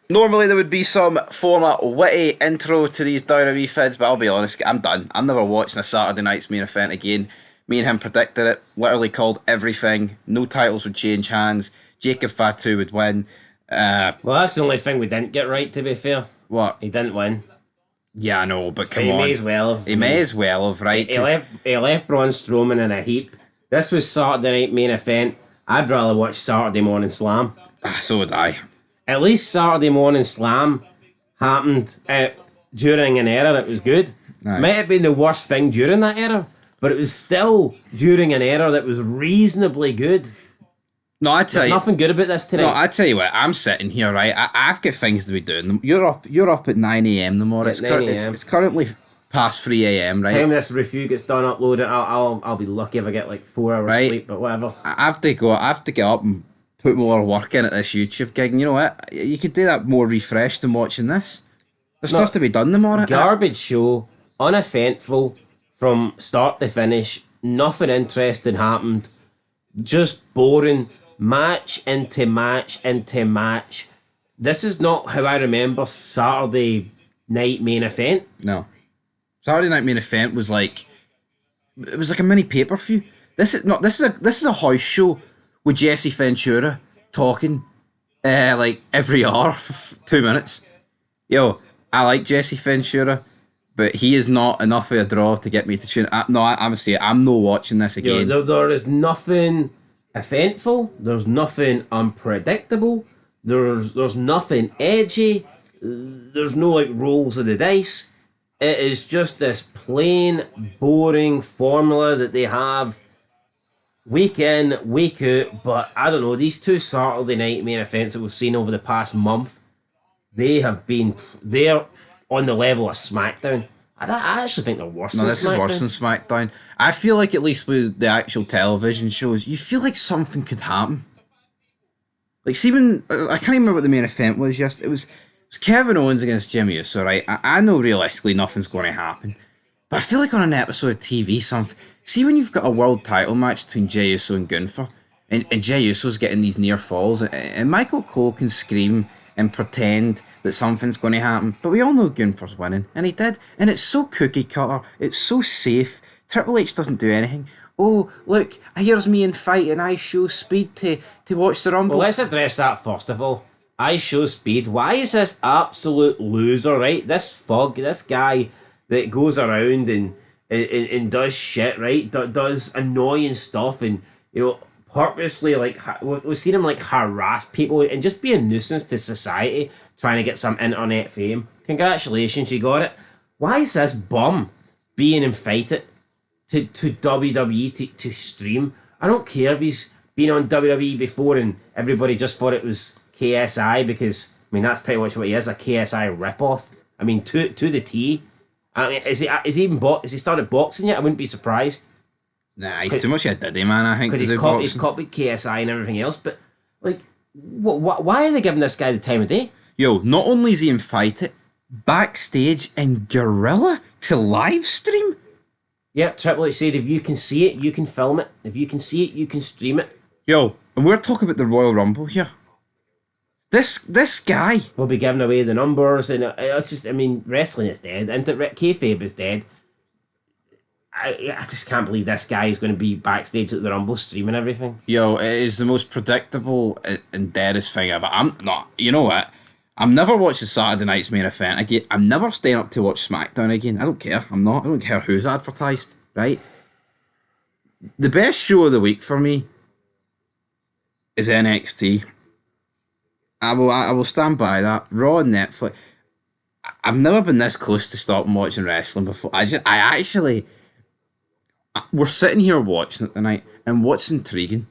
Normally there would be some form of witty intro to these WWE fids, but I'll be honest, I'm done. I'm never watching a Saturday night's main event again. Me and him predicted it, literally called everything. No titles would change hands. Jacob Fatu would win. Well, that's the only thing we didn't get right, to be fair. What? He didn't win. Yeah, I know, but But come he on. may as well have. He may as well have, right? He left Braun Strowman in a heap. This was Saturday night main event. I'd rather watch Saturday Morning Slam. So would I. At least Saturday Morning Slam happened during an era that was good. Aye. Might have been the worst thing during that era, but it was still during an era that was reasonably good. No, I tell There's you. nothing good about this tonight. No, I tell you what. I'm sitting here, right? I've got things to be doing. You're up at 9 a.m. tomorrow. At 9 a.m. It's currently past 3 a.m. Right? Time this review gets done, uploaded, I'll be lucky if I get like 4 hours Right. sleep, but whatever. I have to go. I have to get up and put more work in at this YouTube gig. And you know what? You could do that more refreshed than watching this. There's stuff to be done tomorrow. Garbage show, uneventful from start to finish. Nothing interesting happened. Just boring. Match into match into match. This is not how I remember Saturday night main event. No. Saturday night main event was like it was like a mini pay-per-view. This is a house show with Jesse Ventura talking like every hour for 2 minutes. Yo, I like Jesse Ventura, but he is not enough of a draw to get me to tune. I'm not watching this again. There is nothing eventful. There's nothing unpredictable. There's nothing edgy. There's no like rolls of the dice. It is just this plain, boring formula that they have week in, week out. But I don't know, these two Saturday night main events that we've seen over the past month, they're on the level of SmackDown. I actually think they're worse than This SmackDown. is worse than SmackDown. I feel like at least with the actual television shows, you feel like something could happen. Like, see when I can't remember what the main event was. Just it was Kevin Owens against Jimmy Uso, right? I know realistically nothing's going to happen, but I feel like on an episode of TV, something. See when you've got a world title match between Jey Uso and Gunther, and Jey Uso's getting these near falls, and Michael Cole can scream and pretend that something's going to happen, but we all know Gunther's winning, and he did, and it's so cookie cutter, it's so safe. Triple H doesn't do anything. Oh, look, here's me in fight and I show speed to watch the Rumble. Well, let's address that first of all. I show speed. Why is this absolute loser, right? This guy that goes around and does shit, right? Does annoying stuff and, purposely, like, we've seen him, like, harass people and just be a nuisance to society trying to get some internet fame. Congratulations, you got it. Why is this bum being invited to WWE to stream? I don't care if he's been on WWE before and everybody just thought it was KSI because, I mean, that's pretty much what he is, a KSI ripoff. I mean, to the T. I mean, is he started boxing yet? I wouldn't be surprised. Nah, he's too much of a diddy, man, I think. Because he's copied KSI and everything else, but, like, why are they giving this guy the time of day? Yo, not only is he invited, backstage in Gorilla to live stream? Yep, Triple H said if you can see it, you can film it. If you can see it, you can stream it. Yo, and we're talking about the Royal Rumble here. This guy. We'll be giving away the numbers, and it's just, I mean, wrestling is dead. Kayfabe is dead. I just can't believe this guy is going to be backstage at the Rumble streaming everything. Yo, it is the most predictable and deadest thing ever. I'm not. You know what? I'm never watching Saturday night's main event again. I'm never staying up to watch SmackDown again. I don't care. I'm not. I don't care who's advertised. Right? The best show of the week for me is NXT. I will stand by that. Raw and Netflix. I've never been this close to stopping watching wrestling before. We're sitting here watching it tonight, and what's intriguing?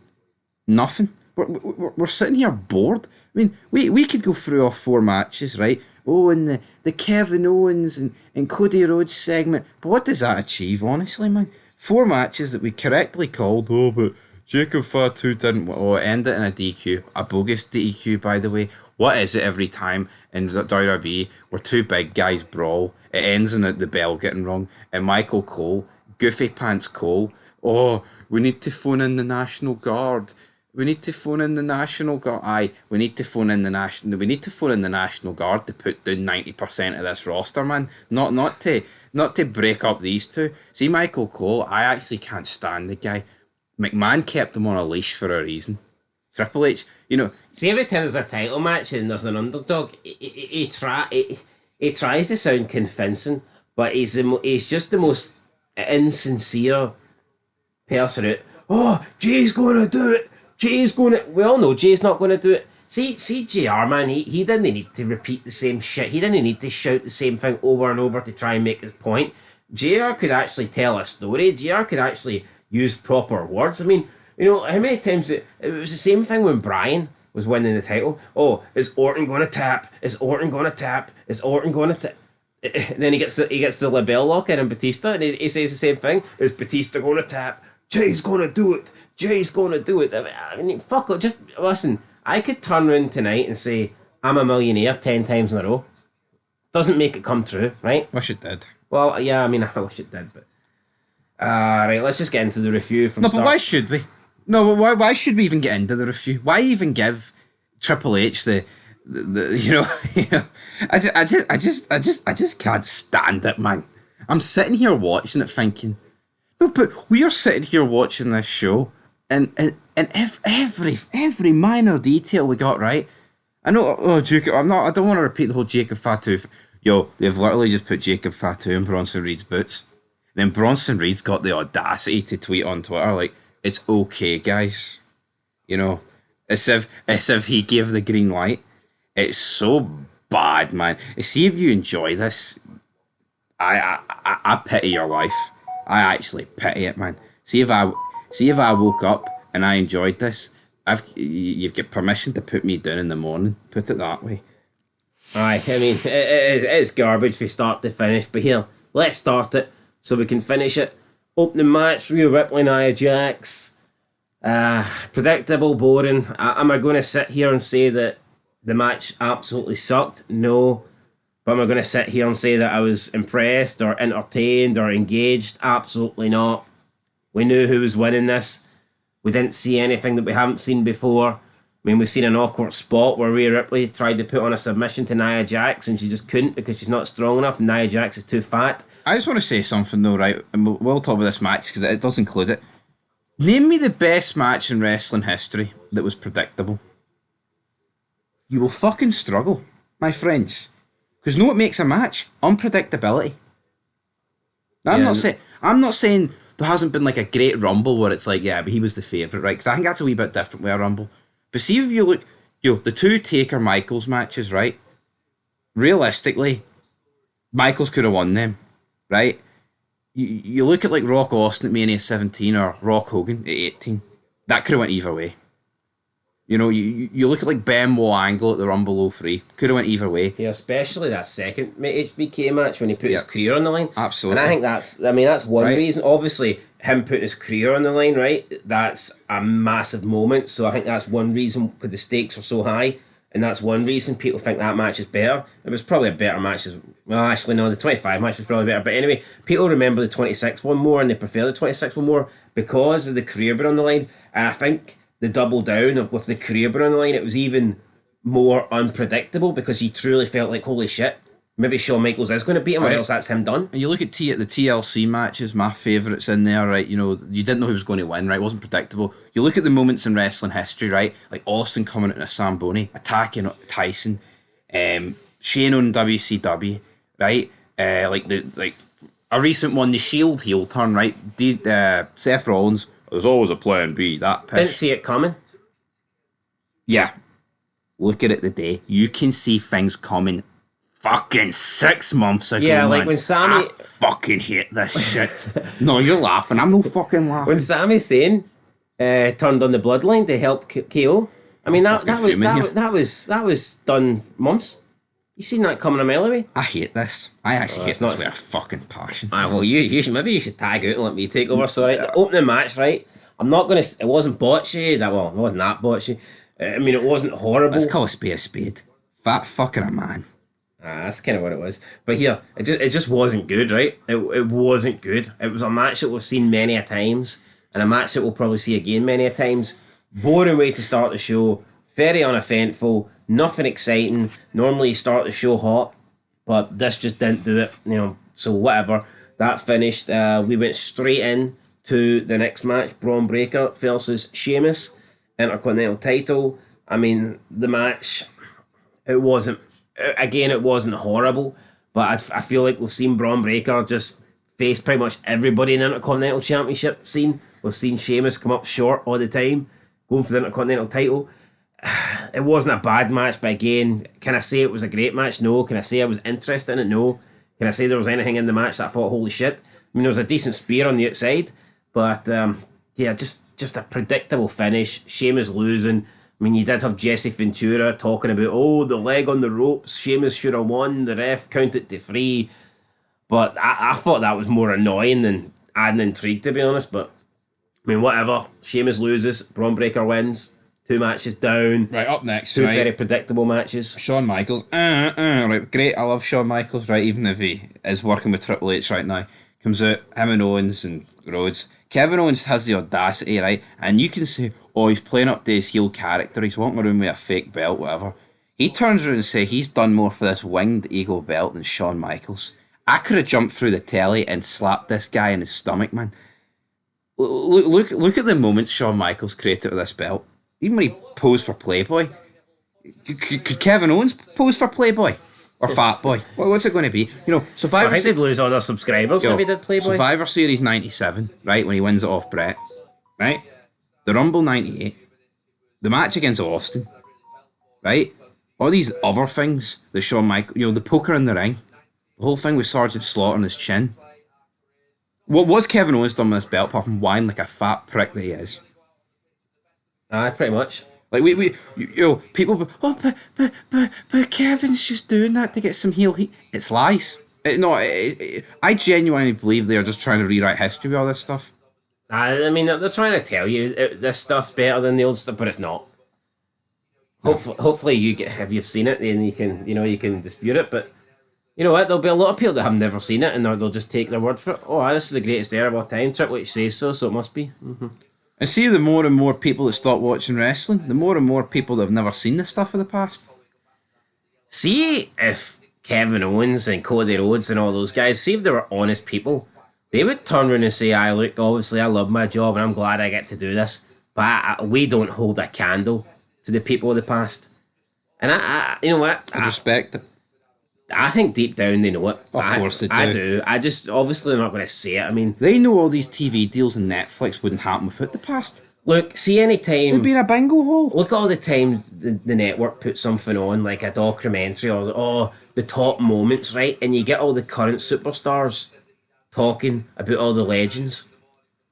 Nothing. We're sitting here bored. I mean, we could go through our 4 matches, right? Oh, and the Kevin Owens and Cody Rhodes segment. But what does that achieve, honestly, man? 4 matches that we correctly called. Oh, but Jacob Fatu didn't. Oh, end it in a DQ. A bogus DQ, by the way. What is it every time in WWE where 2 big guys brawl? It ends in the bell getting wrong. And Michael Cole, Goofy Pants Cole. Oh, we need to phone in the National Guard. We need to phone in the National Guard. Aye, we need to phone in the National. We need to phone in the National Guard to put down 90% of this roster, man. Not to break up these two. See, Michael Cole, I actually can't stand the guy. McMahon kept him on a leash for a reason. Triple H, See, every time there's a title match and there's an underdog, he tries to sound convincing, but he's just the most insincere person out. Oh, Jay's gonna do it. We all know Jay's not gonna do it. See, JR, man, he didn't need to repeat the same shit. He didn't need to shout the same thing over and over to try and make his point. JR could actually tell a story. JR could actually use proper words. I mean, how many times it was the same thing when Bryan was winning the title. Oh, is Orton gonna tap? Is Orton gonna tap? Is Orton gonna tap? And then he gets the label lock in Batista, and he says the same thing. Is Batista gonna tap? Jay's gonna do it. Jay's gonna do it. I mean, fuck it. Just listen. I could turn around tonight and say I'm a millionaire 10 times in a row. Doesn't make it come true, right? Wish it did. Well, yeah, I mean, I wish it did, but right. Let's just get into the review from. No, start. but why should we? No, but why should we even get into the review? Why even give Triple H the I just can't stand it, man. I'm sitting here watching it thinking, no, but we are sitting here watching this show, and every minor detail we got right. I know. Oh, Jacob, I don't want to repeat the whole Jacob Fatu. Yo, they've literally just put Jacob Fatu in Bronson Reed's boots. And then Bronson Reed's got the audacity to tweet on Twitter like, "It's okay, guys." As if he gave the green light. It's so bad, man. See, if you enjoy this, I pity your life. I actually pity it, man. See if I woke up and I enjoyed this, you've got permission to put me down in the morning. Put it that way. Aye, I mean, it's garbage from start to finish, but here, let's start it so we can finish it. Opening match, Rhea Ripley, Nia Jax. Predictable, boring. Am I going to sit here and say that the match absolutely sucked? No. But am I going to sit here and say that I was impressed or entertained or engaged? Absolutely not. We knew who was winning this. We didn't see anything that we haven't seen before. I mean, we've seen an awkward spot where Rhea Ripley tried to put on a submission to Nia Jax and she just couldn't because she's not strong enough and Nia Jax is too fat. I just want to say something though, right? And we'll talk about this match because it does include it. Name me the best match in wrestling history that was predictable. You will fucking struggle, my friends. Because know what makes a match? Unpredictability. Now, I'm not saying there hasn't been like a great Rumble where it's like, yeah, but he was the favourite, right? Because I think that's a wee bit different with a Rumble. But see if you look, the two Taker Michaels matches, right? Realistically, Michaels could have won them, right? You look at like Rock Austin at Mania 17 or Rock Hogan at 18. That could have went either way. You look at like Benoit Angle at the Rumble 03. Could have went either way. Yeah, especially that second HBK match when he put his career on the line. Absolutely. And I think that's one reason. Obviously, him putting his career on the line, right? That's a massive moment. So I think that's one reason because the stakes are so high. And that's one reason people think that match is better. It was probably a better match. Well, actually, no, the 25 match was probably better. But anyway, people remember the 26 one more and they prefer the 26 one more because of the career being on the line. And I think the double down with the career being on the line, it was even more unpredictable because you truly felt like, holy shit, maybe Shawn Michaels is going to beat him or else that's him done. And you look at the TLC matches, my favourites in there, right? You didn't know who was going to win, right? It wasn't predictable. You look at the moments in wrestling history, right? Like Austin coming out in a Zamboni, attacking Tyson, Shane on WCW, right? A recent one, the Shield heel turn, right? Seth Rollins, there's always a plan B, that pish. Didn't see it coming. Yeah. Look at it today. You can see things coming fucking 6 months ago. Yeah, like man. when Sammy. I fucking hate this shit. No, you're laughing. I'm no fucking laughing. When Sami Zayn turned on the Bloodline to help KO, I mean that was done months. You seen that coming a mile away? I hate this. I actually hate this with a fucking passion. Well, you maybe you should tag out and let me take over. So right, the opening match, right? I'm not gonna. It wasn't botchy. It wasn't that botchy. I mean, it wasn't horrible. Let's call a spade a spade. Fat fucking a man. That's kind of what it was. But here, it just wasn't good, right? It wasn't good. It was a match that we've seen many a times, and a match that we'll probably see again many a times. Boring way to start the show. Very uneventful. Nothing exciting. Normally you start the show hot, but this just didn't do it. So whatever. That finished. We went straight in to the next match. Braun Breaker versus Sheamus, Intercontinental title. I mean, the match. It wasn't. Again, it wasn't horrible, but I feel like we've seen Braun Breaker just face pretty much everybody in the Intercontinental Championship scene. We've seen Sheamus come up short all the time, going for the Intercontinental title. It wasn't a bad match, but again, can I say it was a great match? No. Can I say I was interested in it? No. Can I say there was anything in the match that I thought, holy shit? I mean, there was a decent spear on the outside, but just a predictable finish. Sheamus losing. I mean, you did have Jesse Ventura talking about, the leg on the ropes, Sheamus should have won, the ref counted to 3. But I thought that was more annoying than adding intrigue, to be honest. But, I mean, whatever. Sheamus loses, Braun Breaker wins. 2 matches down. Right, up next, 2 right? very predictable matches. Shawn Michaels. Right, great, I love Shawn Michaels, right, even if he is working with Triple H right now. Comes out, him and Owens and Rhodes. Kevin Owens has the audacity, right? And you can say, he's playing up to his heel character, he's walking around with a fake belt, whatever. He turns around and says he's done more for this winged ego belt than Shawn Michaels. I could have jumped through the telly and slapped this guy in his stomach, man. Look at the moments Shawn Michaels created with this belt. Even when he posed for Playboy. Could Kevin Owens pose for Playboy? Or Fat Boy? What's it going to be? Survivor I think they'd lose all their subscribers if he did Playboy. Survivor Series 97, right, when he wins it off Brett. Right? The Rumble 98. The match against Austin. Right? All these other things that Shawn Michaels... the poker in the ring. The whole thing with Sergeant Slaughter on his chin. What was Kevin Owens done with this belt apart from whine like a fat prick that he is? Pretty much. Like people, but Kevin's just doing that to get some heel heat. It's lies. I genuinely believe they are just trying to rewrite history with all this stuff. I mean, they're trying to tell you this stuff's better than the old stuff, but it's not. Hopefully, if you've seen it, then you can dispute it. But you know what? There'll be a lot of people that have never seen it, and they'll just take their word for it. This is the greatest era of all time. Triple H says so it must be. Mm-hmm. And see, the more and more people that stop watching wrestling, the more and more people that have never seen this stuff in the past. See if Kevin Owens and Cody Rhodes and all those guys, see if they were honest people, they would turn around and say, look, obviously I love my job and I'm glad I get to do this, but we don't hold a candle to the people of the past. And you know what? I respect it. I think deep down they know it. Of course they do. I do. I just, obviously they're not going to say it. I mean... They know all these TV deals and Netflix wouldn't happen without the past. Look, see any time... They'd be in a bingo hole. Look at all the time the network puts something on, like a documentary or the top moments, right? And you get all the current superstars talking about all the legends.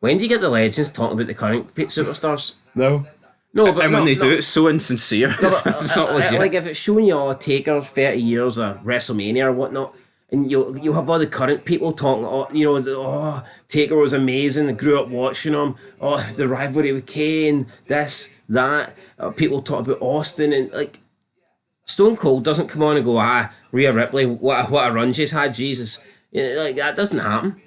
When do you get the legends talking about the current superstars? No. No, but and when they do, it's so insincere. No, it's not legit. Like if it's showing you Taker 30 years of WrestleMania or whatnot, and you have all the current people talking, Taker was amazing, I grew up watching him, the rivalry with Kane, this, that, people talk about Austin, and like, Stone Cold doesn't come on and go, Rhea Ripley, what a run she's had, Jesus. Like, that doesn't happen.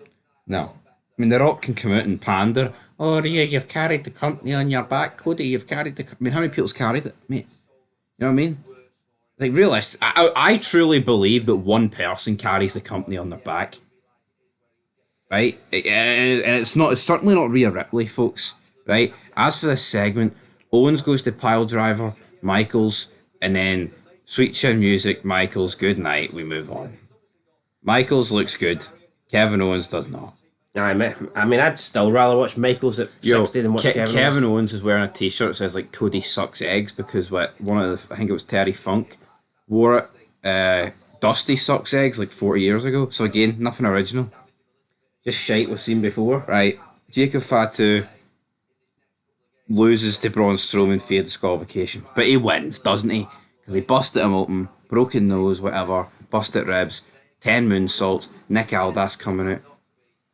No. I mean, The Rock can come out and pander. Rhea, you've carried the company on your back. Cody, you've carried I mean, how many people's carried it, mate? You know what I mean? Like, realist. I truly believe that one person carries the company on their back. Right? And it's certainly not Rhea Ripley, folks. Right? As for this segment, Owens goes to pile driver, Michaels, and then sweet chin music, Michaels, good night, we move on. Michaels looks good. Kevin Owens does not. I mean, I'd still rather watch Michaels at 60 than watch Kevin Owens is wearing a t-shirt that says, like, Cody sucks eggs because I think it was Terry Funk wore it. Dusty sucks eggs like 40 years ago. So again, nothing original. Just shite we've seen before. Right. Jacob Fatu loses to Braun Strowman via disqualification. But he wins, doesn't he? Because he busted him open, broken nose, whatever, busted ribs, 10 moonsaults, Nick Aldis coming out.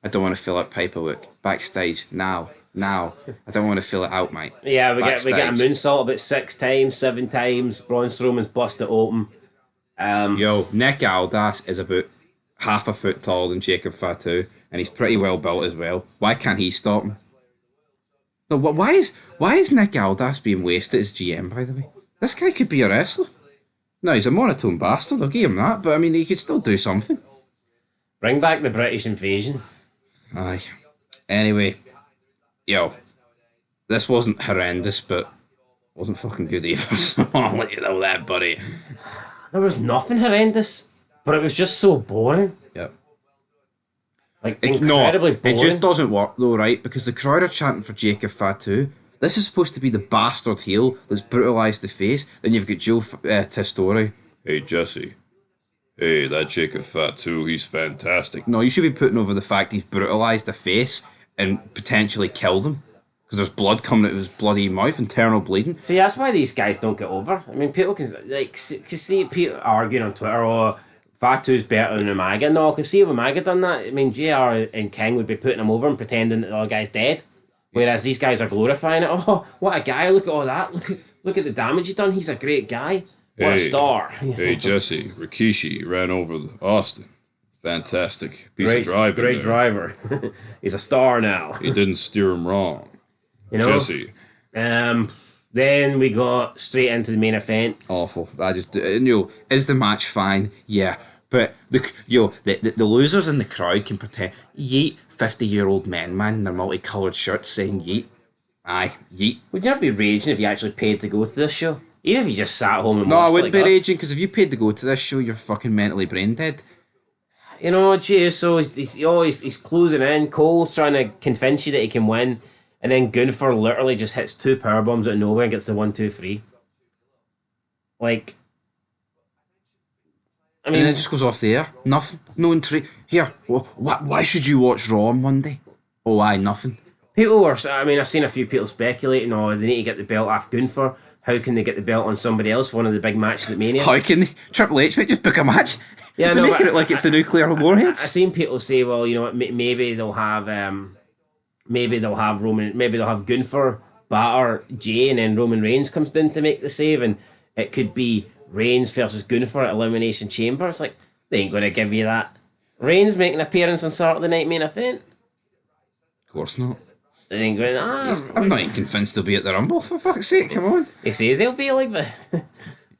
I don't want to feel like Piperwick. Backstage. Now. I don't want to feel it out, mate. Yeah, we get a moonsault about 6 times, 7 times. Braun Strowman's busted open. Nick Aldis is about half a foot taller than Jacob Fatu, and he's pretty well built as well. Why can't he stop him? No, why is Nick Aldis being wasted as GM? By the way, this guy could be a wrestler. No, he's a monotone bastard. I'll give him that, but I mean, he could still do something. Bring back the British invasion. Aye. Anyway, yo, this wasn't horrendous, but wasn't fucking good either. So I'll let you know that, buddy. There was nothing horrendous, but it was just so boring. Yep. Like, incredibly no, boring. it just doesn't work though, right? Because the crowd are chanting for Jacob Fatu. This is supposed to be the bastard heel that's brutalised the face. Then you've got Joe Testori. Hey, Jesse. Hey, that Jacob Fatu, he's fantastic. No, you should be putting over the fact he's brutalised the face and potentially killed him. Because there's blood coming out of his bloody mouth, internal bleeding. See, that's why these guys don't get over. I mean, people can see people arguing on Twitter, oh, Fatu's better than Umaga. No, I can see if Umaga done that. I mean, JR and King would be putting him over and pretending that the other guy's dead. Whereas these guys are glorifying it. Oh, what a guy, look at all that. Look at the damage he done. He's a great guy. What a star. Hey, Jesse, Rikishi ran over Austin. Fantastic piece of driving. Great driver. He's a star now. He didn't steer him wrong. You know? Jesse. Then we got straight into the main event. Awful. I just, is the match fine? Yeah. But, the losers in the crowd can pretend, yeet 50-year-old men, man, in their multicoloured shirts saying yeet. Aye, yeet. Would you not be raging if you actually paid to go to this show? Even if you just sat home and No, watched I wouldn't like be us. raging, because if you paid to go to this show, you're fucking mentally brain dead. You know, so he's closing in. Cole's trying to convince you that he can win. And then Gunther literally just hits 2 powerbombs out of nowhere and gets the 1-2-3. Like, I mean, And then it just goes off the air. Nothing. No intrigue. Here, why should you watch Raw on Monday? Oh, aye, nothing. people were. I mean, I've seen a few people speculating, oh, they need to get the belt off Gunther. How can they get the belt on somebody else for one of the big matches at Mania? How can they? Triple H might just book a match. Yeah, They're no, making it like it's the nuclear warheads. I've seen people say, well, you know what, maybe they'll have Roman, maybe they'll have Gunther batter Jay, and then Roman Reigns comes in to make the save, and it could be Reigns versus Gunther at Elimination Chamber. It's like, they ain't going to give you that. Reigns making an appearance on Saturday Night Main Event. Of course not. They ain't going, I'm not even convinced they'll be at the Rumble, for fuck's sake, come on. He says they'll be like, but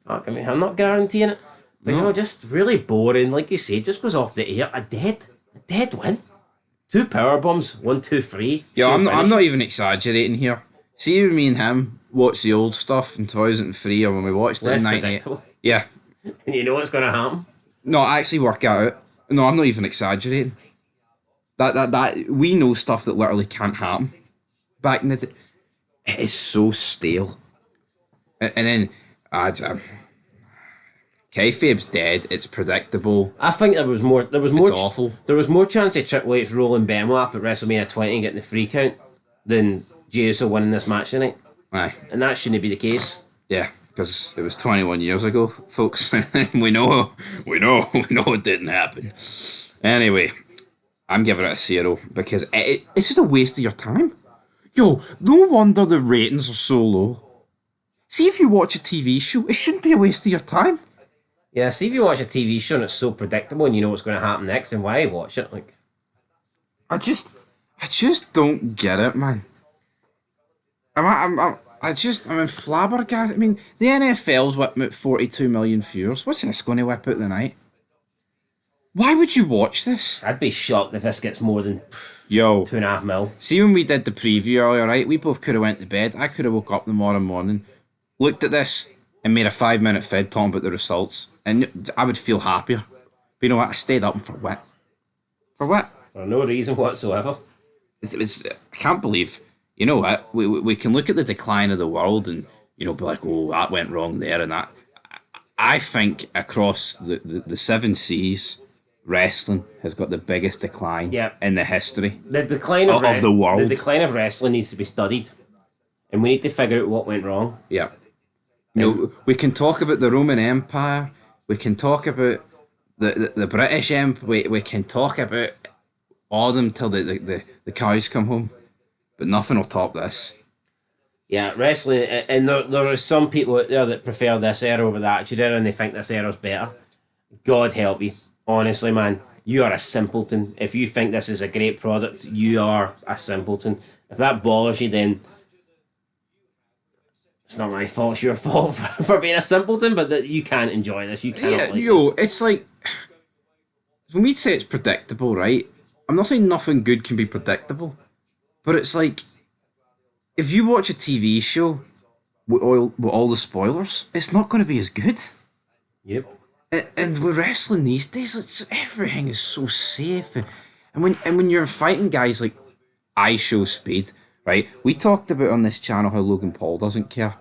fuck, I mean, I'm not guaranteeing it. But you know, just really boring. Like you said, just goes off the air. A dead win. 2 power bombs, 1, 2, 3. Yeah, I'm not even exaggerating here. See when me and him watched the old stuff in 2003, or when we watched it Less in 98. predictable. Yeah. And you know what's going to happen. No, actually work out. No, I'm not even exaggerating. That we know stuff that literally can't happen. Back in the day, it is so stale. And then, kayfabe's dead. It's predictable. I think there was more. It's awful. There was more chance of Triple H rolling Benoit up at WrestleMania 20 and getting the free count than Jey Uso winning this match tonight. Aye. And that shouldn't be the case. Yeah, because it was 21 years ago, folks. we know it didn't happen. Anyway, I'm giving it a 0 because it's just a waste of your time. Yo, no wonder the ratings are so low. See, if you watch a TV show, it shouldn't be a waste of your time. Yeah, see, if you watch a TV show and it's so predictable and you know what's going to happen next, then why watch it? Like, I just don't get it, man. I'm flabbergasted. I mean, the NFL's whipping out 42 million viewers. What's this going to whip out tonight? Why would you watch this? I'd be shocked if this gets more than Yo, 2.5 mil. see when we did the preview earlier, right? We both could have went to bed. I could have woke up tomorrow morning, looked at this, and made a 5-minute vid talking about the results, and I would feel happier. But you know what? I stayed up, and for what? For what? For no reason whatsoever. It's I can't believe. You know what? We can look at the decline of the world and, you know, be like, oh, that went wrong there and that. I think across the 7 seas, wrestling has got the biggest decline in the history The decline of the world. The decline of wrestling needs to be studied, and we need to figure out what went wrong. Yeah. You know, we can talk about the Roman Empire. We can talk about the British Empire. We can talk about all of them till the cows come home. But nothing will top this. Yeah, wrestling, and there are some people out there that prefer this era over the Attitude Era, and they think this era's better. God help you. Honestly, man, you are a simpleton. If you think this is a great product, you are a simpleton. If that bothers you, then it's not my fault. It's your fault for being a simpleton, but that you can't enjoy this. You cannot like this. It's like when we say it's predictable, right? I'm not saying nothing good can be predictable, but it's like if you watch a TV show with all the spoilers, it's not going to be as good. Yep. And with wrestling these days, everything is so safe, and when you're fighting guys like I Show Speed, right? We talked about on this channel how Logan Paul doesn't care.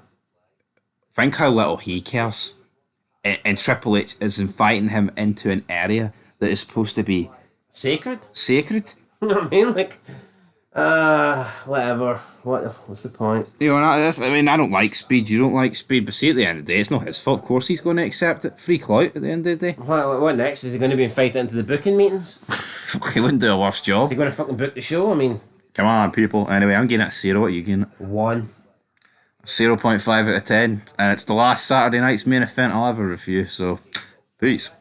Think how little he cares, and Triple H is inviting him into an area that is supposed to be Sacred. sacred. You know what I mean? Like, whatever. What's the point? You know, I mean, I don't like Speed. You don't like Speed, but see, at the end of the day, it's not his fault. Of course, he's going to accept it. Free clout at the end of the day. What next? Is he going to be invited into the booking meetings? He wouldn't do a worse job. Is he going to fucking book the show? I mean, come on, people. Anyway, I'm getting it a 0. What are you getting it? 1. 0.5 out of 10. And it's the last Saturday night's main event I'll ever review. So, peace.